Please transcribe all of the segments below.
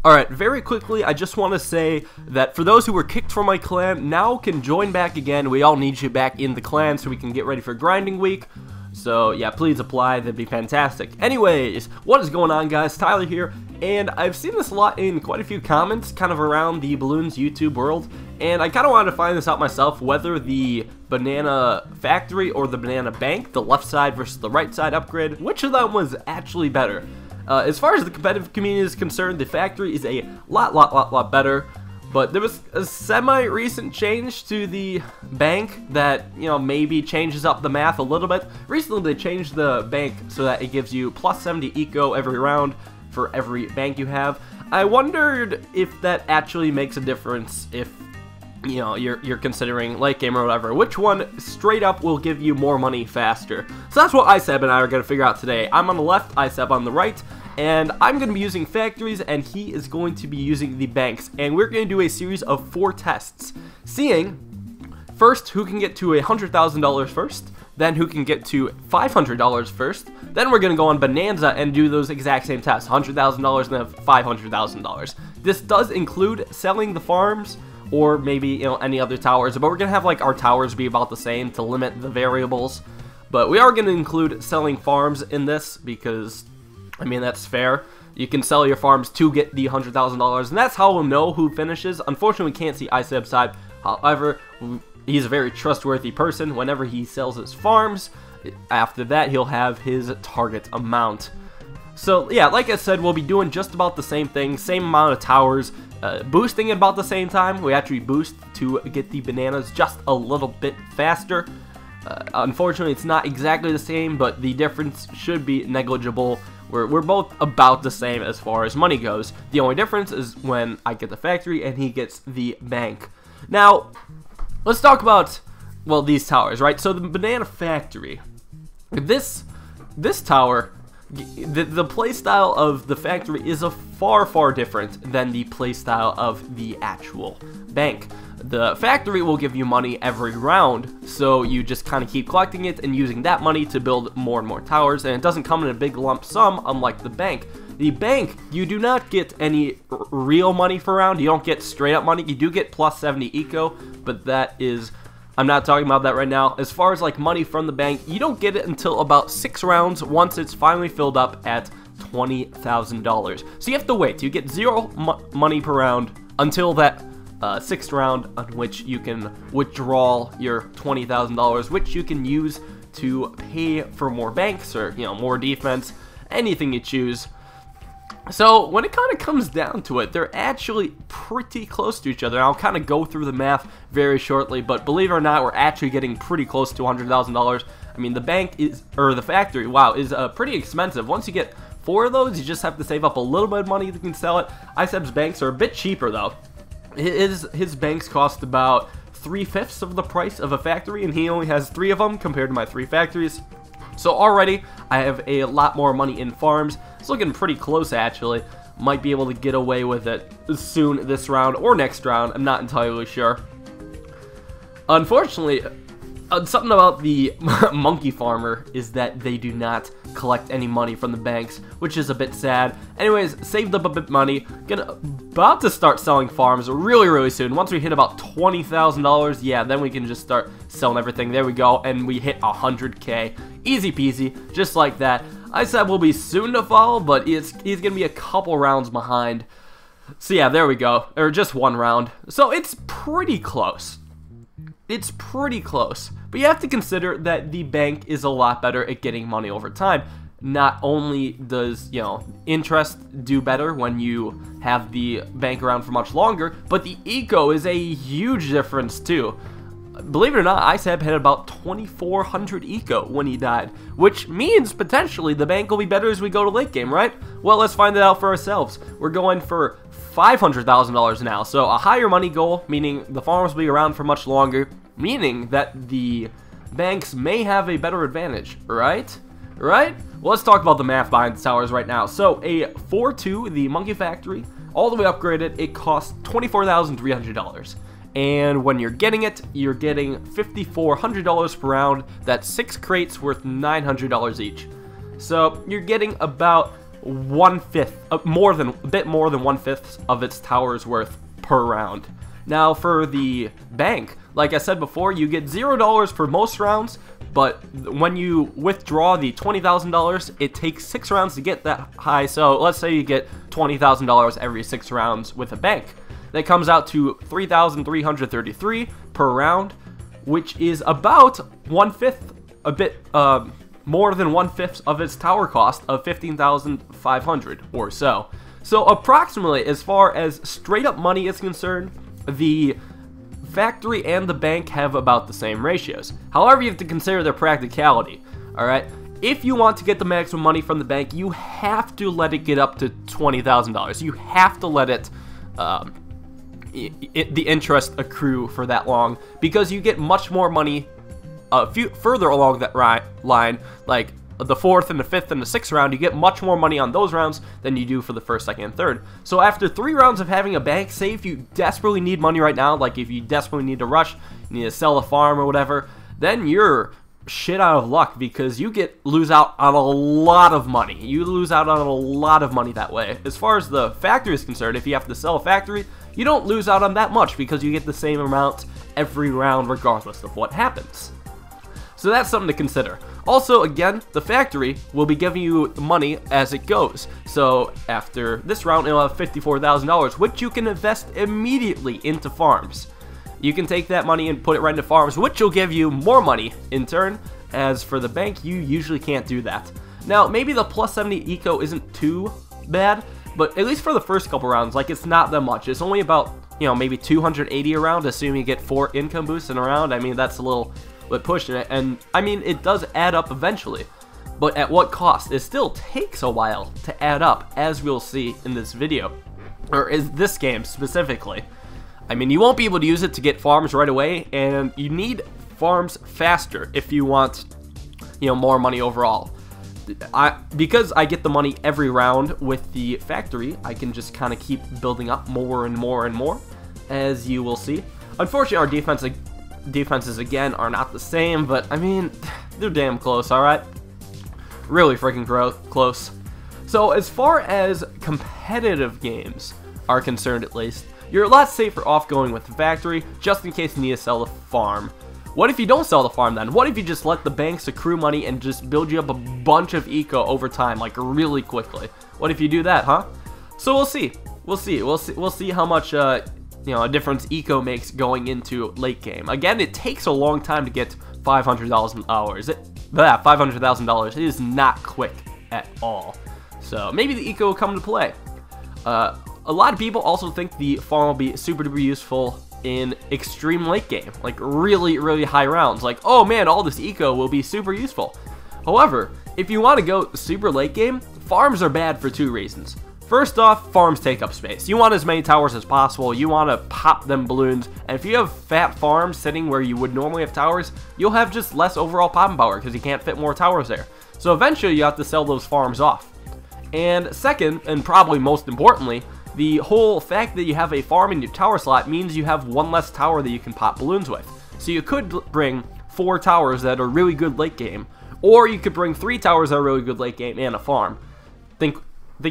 Alright, very quickly, I just want to say that for those who were kicked from my clan, now can join back again. We all need you back in the clan so we can get ready for grinding week. So, yeah, please apply. That'd be fantastic. Anyways, what is going on, guys? Tyler here, and I've seen this a lot in quite a few comments kind of around the Bloons YouTube world, and I kind of wanted to find this out myself, whether the banana factory or the banana bank, the left side versus the right side upgrade, which of them was actually better. As far as the competitive community is concerned, the factory is a lot better, but there was a semi-recent change to the bank that, you know, maybe changes up the math a little bit. Recently, they changed the bank so that it gives you plus 70 eco every round for every bank you have. I wondered if that actually makes a difference if, you know, you're considering late game or whatever. Which one straight up will give you more money faster? So that's what ISEB and I are going to figure out today. I'm on the left, ISEB on the right, and I'm going to be using factories, and he is going to be using the banks. And we're going to do a series of 4 tests, seeing first who can get to $100,000 first, then who can get to $500 first, then we're going to go on Bonanza and do those exact same tests, $100,000 and then $500,000. This does include selling the farms, or maybe, you know, any other towers, but we're gonna have like our towers be about the same to limit the variables. But we are gonna include selling farms in this because, I mean, that's fair. You can sell your farms to get the $100,000, and that's how we'll know who finishes. Unfortunately, we can't see ISEB's side. However, he's a very trustworthy person. Whenever he sells his farms, after that, he'll have his target amount. So, yeah, like I said, we'll be doing just about the same thing, same amount of towers, boosting at about the same time. We actually boost to get the bananas just a little bit faster. Unfortunately, it's not exactly the same, but the difference should be negligible. We're both about the same as far as money goes. The only difference is when I get the factory and he gets the bank. Now, let's talk about, well, these towers, right? So the banana factory, this tower, the playstyle of the factory is a far different than the playstyle of the actual bank. The factory will give you money every round, so you just kind of keep collecting it and using that money to build more and more towers, and it doesn't come in a big lump sum unlike the bank. The bank, you do not get any real money for round, you don't get straight up money, you do get plus 70 eco, but that is, I'm not talking about that right now. As far as like money from the bank, you don't get it until about 6 rounds once it's finally filled up at $20,000. So you have to wait. You get 0 money per round until that 6th round, on which you can withdraw your $20,000, which you can use to pay for more banks or, you know, more defense, anything you choose. So when it kind of comes down to it, they're actually pretty close to each other. I'll kind of go through the math very shortly, but believe it or not, we're actually getting pretty close to $100,000. I mean, the bank is, or the factory, wow, is pretty expensive. Once you get 4 of those, you just have to save up a little bit of money you can sell it. ISEB's banks are a bit cheaper though. His banks cost about 3/5 of the price of a factory, and he only has 3 of them compared to my 3 factories. So already, I have a lot more money in farms. It's looking pretty close, actually. Might be able to get away with it soon this round or next round. I'm not entirely sure. Unfortunately, something about the monkey farmer is that they do not collect any money from the banks, which is a bit sad. Anyways, saved up a bit of money. About to start selling farms really soon. Once we hit about $20,000, yeah, then we can just start selling everything. There we go, and we hit 100K. Easy peasy, just like that. ISEB will be soon to follow, but he's going to be a couple rounds behind. So yeah, there we go. Or just 1 round. So it's pretty close. It's pretty close. But you have to consider that the bank is a lot better at getting money over time. Not only does, you know, interest do better when you have the bank around for much longer, but the eco is a huge difference too. Believe it or not, ISEB had about 2,400 eco when he died, which means potentially the bank will be better as we go to late game, right? Well, let's find it out for ourselves. We're going for $500,000 now, so a higher money goal, meaning the farms will be around for much longer, meaning that the banks may have a better advantage, right? Right? Well, let's talk about the math behind the towers right now. So a 4-2, the monkey factory, all the way upgraded, it costs $24,300. And when you're getting it, you're getting $5,400 per round. That's 6 crates worth $900 each. So you're getting about 1/5, a bit more than 1/5 of its towers worth per round. Now for the bank, like I said before, you get $0 for most rounds, but when you withdraw the $20,000, it takes 6 rounds to get that high. So let's say you get $20,000 every 6 rounds with a bank. That comes out to $3,333 per round, which is about 1/5, a bit more than 1/5 of its tower cost of $15,500 or so. So approximately, as far as straight up money is concerned, the factory and the bank have about the same ratios. However, you have to consider their practicality. Alright, if you want to get the maximum money from the bank, you have to let it get up to $20,000. You have to let it the interest accrue for that long, because you get much more money further along that line, like the 4th and the 5th and the 6th round. You get much more money on those rounds than you do for the 1st, 2nd, and 3rd. So after 3 rounds of having a bank, say if you desperately need money right now, like if you desperately need to rush, you need to sell a farm or whatever, then you're shit out of luck, because you lose out on a lot of money. You lose out on a lot of money that way. As far as the factory is concerned, if you have to sell a factory, you don't lose out on that much, because you get the same amount every round regardless of what happens. So that's something to consider. Also, again, the factory will be giving you money as it goes. So after this round, it'll have $54,000, which you can invest immediately into farms. You can take that money and put it right into farms, which will give you more money in turn. As for the bank, you usually can't do that. Now, maybe the plus 70 eco isn't too bad, but at least for the first couple rounds, like, it's not that much. It's only about, you know, maybe 280 a round, assuming you get 4 income boosts in a round. I mean, that's a little bit pushing it, and I mean, it does add up eventually, but at what cost? It still takes a while to add up, as we'll see in this video, or is this game specifically. I mean, you won't be able to use it to get farms right away, and you need farms faster if you want, you know, more money overall. Because I get the money every round with the factory, I can just kind of keep building up more and more and more, as you will see. Unfortunately, our defenses again are not the same, but I mean, they're damn close, alright? Really freaking close. So as far as competitive games are concerned, at least, you're a lot safer off going with the factory, just in case you need to sell the farm. What if you don't sell the farm then? What if you just let the banks accrue money and just build you up a bunch of eco over time, like really quickly? What if you do that, huh? So we'll see. We'll see how much you know, a difference eco makes going into late game. Again, it takes a long time to get $500,000. $500,000 is not quick at all. So maybe the eco will come into play. A lot of people also think the farm will be super duper useful in extreme late game, like really, really high rounds. Like, oh man, all this eco will be super useful. However, if you want to go super late game, farms are bad for 2 reasons. First off, farms take up space. You want as many towers as possible. You want to pop them balloons. And if you have fat farms sitting where you would normally have towers, you'll have just less overall popping power because you can't fit more towers there. So eventually you have to sell those farms off. And second, and probably most importantly, the whole fact that you have a farm in your tower slot means you have 1 less tower that you can pop balloons with. So you could bring 4 towers that are really good late game, or you could bring 3 towers that are really good late game and a farm. Think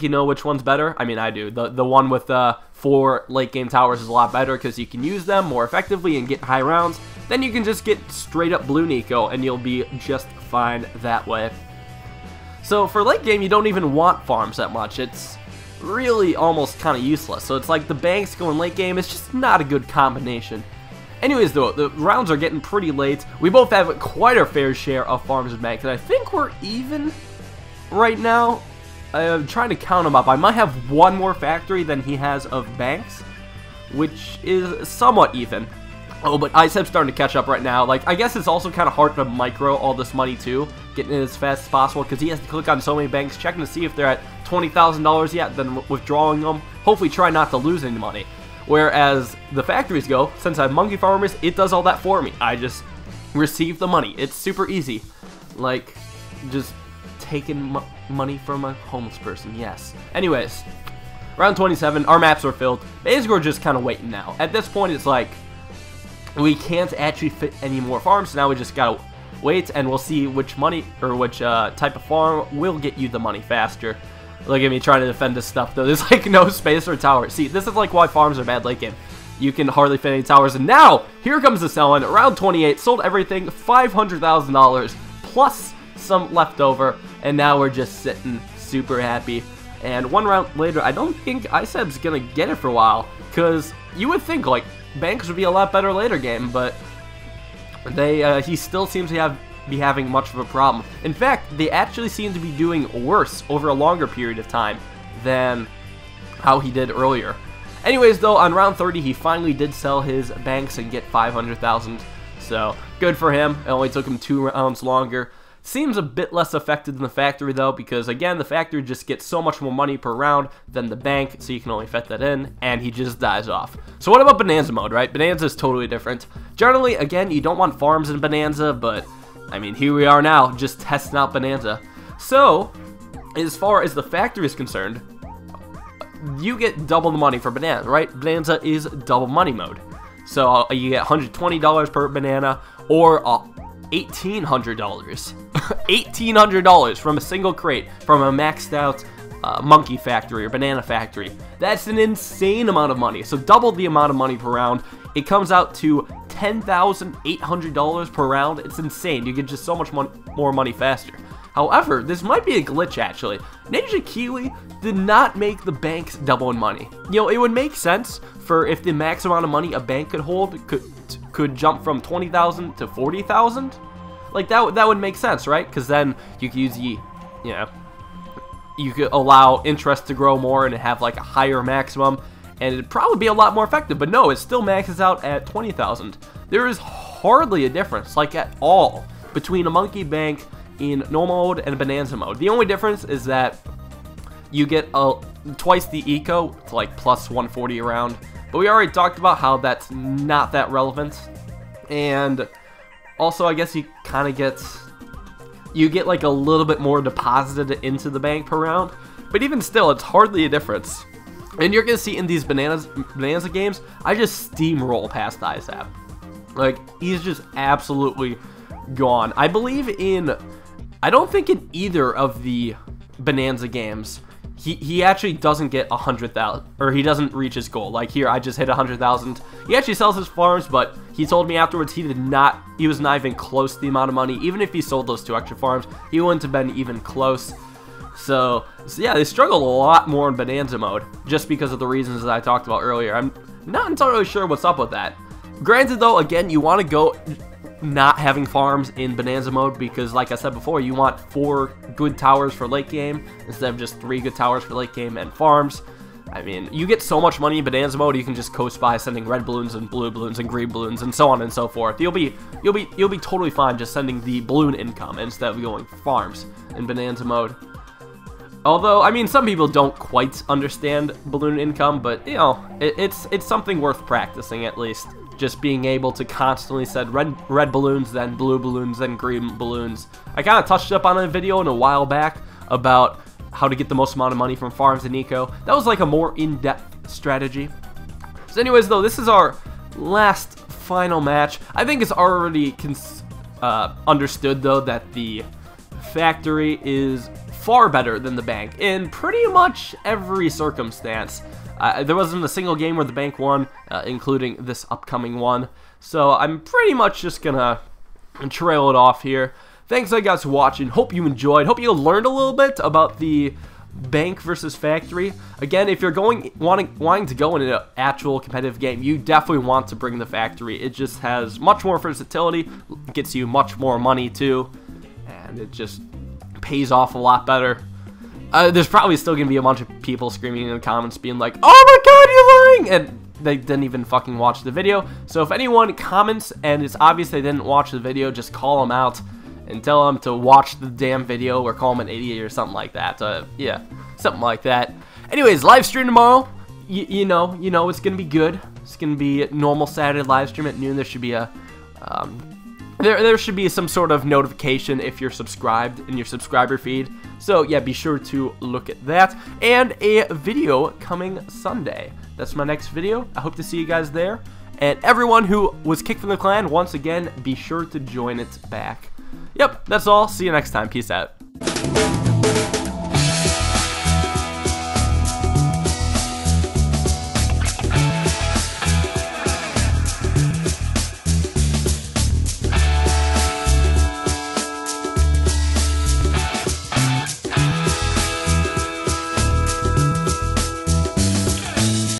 you know which one's better? I mean, I do. The one with 4 late game towers is a lot better because you can use them more effectively and get high rounds. Then you can just get straight up balloon eco and you'll be just fine that way. So for late game, you don't even want farms that much. It's really almost kind of useless. So it's like the banks going late game. It's just not a good combination. Anyways, though, the rounds are getting pretty late. We both have quite our fair share of farms and banks, and I think we're even right now. I'm trying to count them up. I might have 1 more factory than he has of banks, which is somewhat even. Oh, but ISEP's starting to catch up right now. Like, I guess it's also kind of hard to micro all this money too, getting it as fast as possible, because he has to click on so many banks, checking to see if they're at $20,000 yet, then withdrawing them. Hopefully try not to lose any money. Whereas the factories go, since I have monkey farmers, it does all that for me. I just receive the money. It's super easy. Like, just taking money from a homeless person, yes. Anyways, round 27, our maps are filled. Basically, we're just kind of waiting now. At this point, it's like, we can't actually fit any more farms, so now we just gotta wait, and we'll see which money, or which type of farm will get you the money faster. Look at me trying to defend this stuff, though. There's, like, no space for towers. See, this is, like, why farms are bad late game. You can hardly fit any towers. And now, here comes the sell-in. Round 28, sold everything, $500,000, plus some leftover. And now we're just sitting super happy. And one round later, I don't think ISEB's going to get it for a while. Because you would think, like, banks would be a lot better later game. But he still seems to be having much of a problem. In fact, they actually seem to be doing worse over a longer period of time than how he did earlier. Anyways, though, on round 30, he finally did sell his banks and get 500,000. So, good for him. It only took him 2 rounds longer. Seems a bit less affected than the factory, though, because, again, the factory just gets so much more money per round than the bank, so you can only fit that in, and he just dies off. So what about Bonanza mode, right? Bonanza is totally different. Generally, again, you don't want farms in Bonanza, but, I mean, here we are now, just testing out Bonanza. So, as far as the factory is concerned, you get double the money for Bonanza, right? Bonanza is double money mode. So you get $120 per banana, or $1,800. $1,800 from a single crate from a maxed out monkey factory or banana factory. That's an insane amount of money. So double the amount of money per round. It comes out to $10,800 per round. It's insane. You get just so much more money faster. However, this might be a glitch, actually. Ninja Kiwi did not make the banks double in money. You know, it would make sense for if the max amount of money a bank could hold could jump from 20,000 to 40,000. Like, that would make sense, right? Because then you could use the, you know, you could allow interest to grow more and have, like, a higher maximum. And it'd probably be a lot more effective. But no, it still maxes out at 20,000. There is hardly a difference, like, at all, between a monkey bank in normal mode and Bonanza mode. The only difference is that you get twice the eco, to like plus 140 around. But we already talked about how that's not that relevant. And also, I guess you kind of get like a little bit more deposited into the bank per round. But even still, it's hardly a difference. And you're going to see in these Bonanza games, I just steamroll past ISAP. Like, he's just absolutely gone. I don't think in either of the Bonanza games, he actually doesn't get 100,000, or he doesn't reach his goal. Like here, I just hit 100,000. He actually sells his farms, but he told me afterwards he was not even close to the amount of money. Even if he sold those 2 extra farms, he wouldn't have been even close. So yeah, they struggle a lot more in Bonanza mode, just because of the reasons that I talked about earlier. I'm not entirely sure what's up with that. Granted, though, again, you want to go not having farms in Bonanza mode because, like I said before, you want 4 good towers for late game instead of just 3 good towers for late game and farms. I mean, you get so much money in Bonanza mode, you can just coast by sending red balloons and blue balloons and green balloons and so on and so forth. You'll be totally fine just sending the balloon income instead of going for farms in Bonanza mode. Although, I mean, some people don't quite understand balloon income, but, you know, it's something worth practicing at least. Just being able to constantly send red balloons, then blue balloons, then green balloons. I kind of touched up on a video in a while back about how to get the most amount of money from farms in eco. That was like a more in-depth strategy. So anyways, though, this is our last final match. I think it's already understood, though, that the factory is far better than the bank in pretty much every circumstance. There wasn't a single game where the bank won, including this upcoming one. So I'm pretty much just gonna trail it off here. Thanks, guys, for watching. Hope you enjoyed. Hope you learned a little bit about the bank versus factory. Again, if you're wanting to go in an actual competitive game, you definitely want to bring the factory. It just has much more versatility, gets you much more money too, and it just pays off a lot better. There's probably still gonna be a bunch of people screaming in the comments being like, "Oh my god, you're lying!" And they didn't even fucking watch the video. So if anyone comments and it's obvious they didn't watch the video, just call them out and tell them to watch the damn video or call them an idiot or something like that. Yeah, something like that. Anyways, live stream tomorrow. You know it's gonna be good. It's gonna be a normal Saturday live stream at noon. There should be a there should be some sort of notification if you're subscribed in your subscriber feed. So yeah, be sure to look at that. And a video coming Sunday. That's my next video. I hope to see you guys there. And everyone who was kicked from the clan, once again, be sure to join it back. Yep, that's all. See you next time. Peace out.